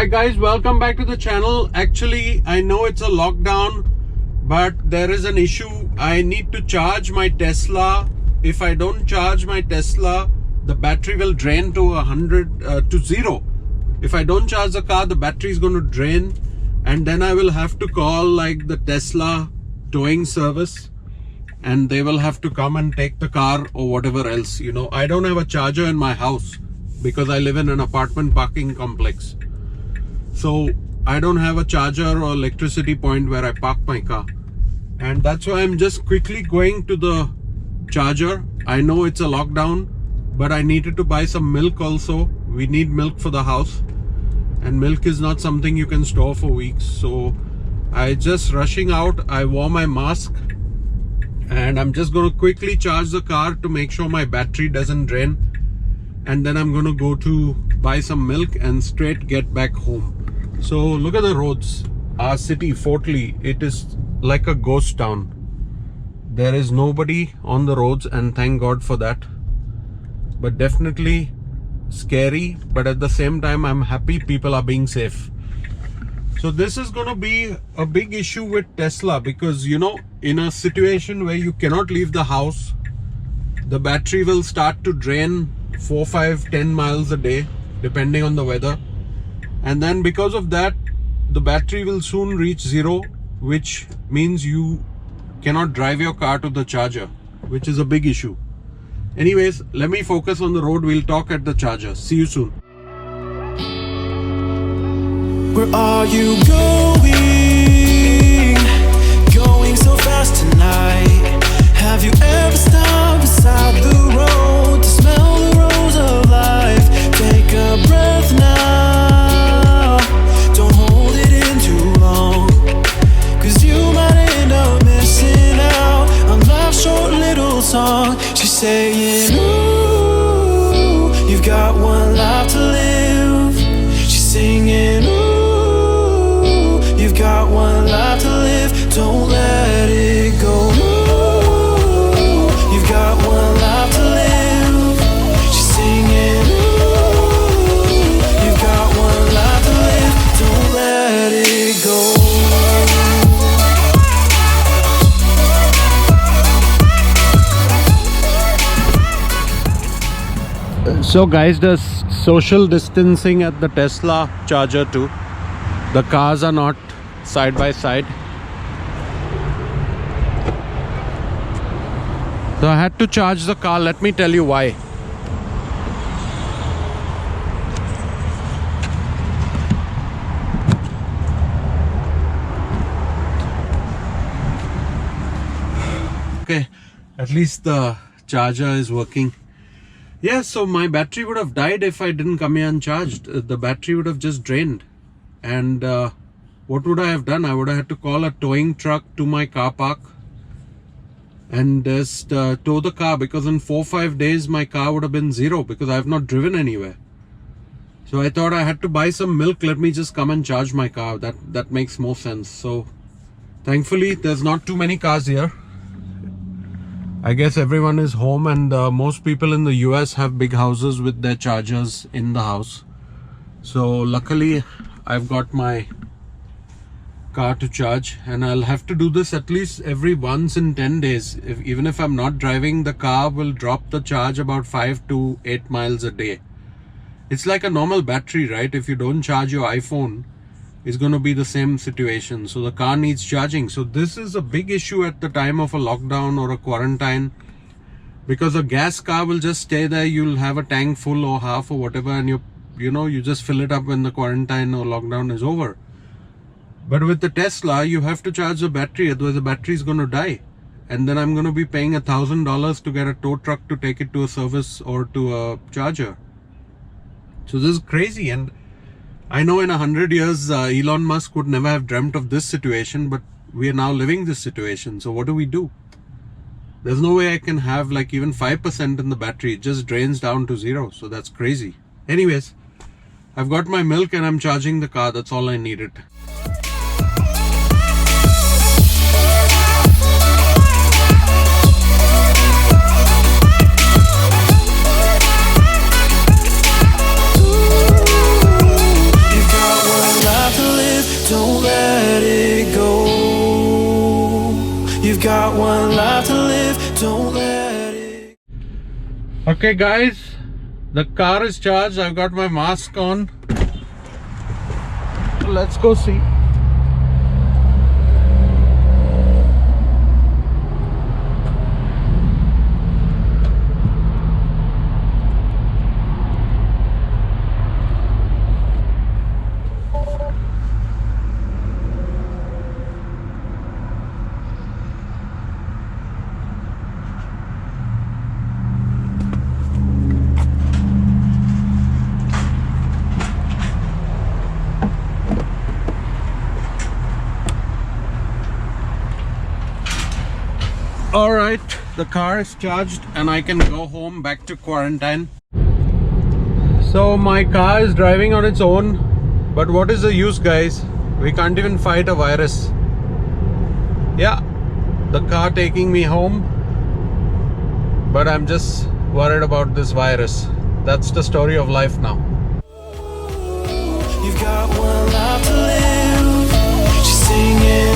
Hi guys, welcome back to the channel. Actually, I know it's a lockdown, but there is an issue. I need to charge my Tesla. If I don't charge my Tesla, the battery will drain to zero. If I don't charge the car, the battery is going to drain, and then I will have to call like the Tesla towing service, and they will have to come and take the car or whatever else. You know, I don't have a charger in my house because I live in an apartment parking complex. So I don't have a charger or electricity point where I park my car. And that's why I'm just quickly going to the charger. I know it's a lockdown, but I needed to buy some milk also. We need milk for the house. And milk is not something you can store for weeks. So I just rushing out. I wore my mask. And I'm just going to quickly charge the car to make sure my battery doesn't drain. And then I'm going to go to buy some milk and straight get back home. So look at the roads. Our city, Fort Lee, it is like a ghost town. There is nobody on the roads, and thank God for that. But definitely scary, but at the same time I'm happy people are being safe. So this is going to be a big issue with Tesla, because you know, in a situation where you cannot leave the house, the battery will start to drain 4, 5, 10 miles a day depending on the weather. And then because of that, the battery will soon reach zero, which means you cannot drive your car to the charger, which is a big issue. Anyways, let me focus on the road. We'll talk at the charger. See you soon. Where are you going? Going so fast tonight. Have you ever stopped beside the road to smell the rose of life? Take a breath now. Don't hold it in too long, 'cause you might end up missing out on life's short little song. She's saying, ooh, you've got one life to live. She's singing, ooh, you've got one life to live. Don't let it go. Ooh, you've got one life to live. She's singing, ooh, you've got one life to live. Don't let it go. So guys, there's social distancing at the Tesla charger too. The cars are not side by side. So I had to charge the car. Let me tell you why. Okay, at least the charger is working. Yeah, so my battery would have died if I didn't come here uncharged. The battery would have just drained. And what would I have done? I would have had to call a towing truck to my car park and just tow the car, because in 4 or 5 days my car would have been zero because I have not driven anywhere. So I thought I had to buy some milk. Let me just come and charge my car. That makes more sense. So thankfully there's not too many cars here. I guess everyone is home, and most people in the US have big houses with their chargers in the house. So luckily I've got my car to charge, and I'll have to do this at least every once in 10 days. Even if I'm not driving, the car will drop the charge about 5 to 8 miles a day. It's like a normal battery, right? If you don't charge your iPhone, it's going to be the same situation. So the car needs charging. So this is a big issue at the time of a lockdown or a quarantine, because a gas car will just stay there. You'll have a tank full or half or whatever, and you just fill it up when the quarantine or lockdown is over. But with the Tesla, you have to charge the battery, otherwise the battery is going to die. And then I'm going to be paying $1,000 to get a tow truck to take it to a service or to a charger. So this is crazy. And I know in 100 years, Elon Musk would never have dreamt of this situation, but we are now living this situation. So what do we do? There's no way I can have like even 5% in the battery. It just drains down to zero. So that's crazy. Anyways, I've got my milk and I'm charging the car. That's all I needed. You've got one Okay guys, the car is charged. I've got my mask on. Let's go see. All right, the car is charged and I can go home back to quarantine. So my car is driving on its own, but what is the use, guys? We can't even fight a virus. Yeah, the car taking me home, but I'm just worried about this virus. That's the story of life now. You've got one life to live. She's singing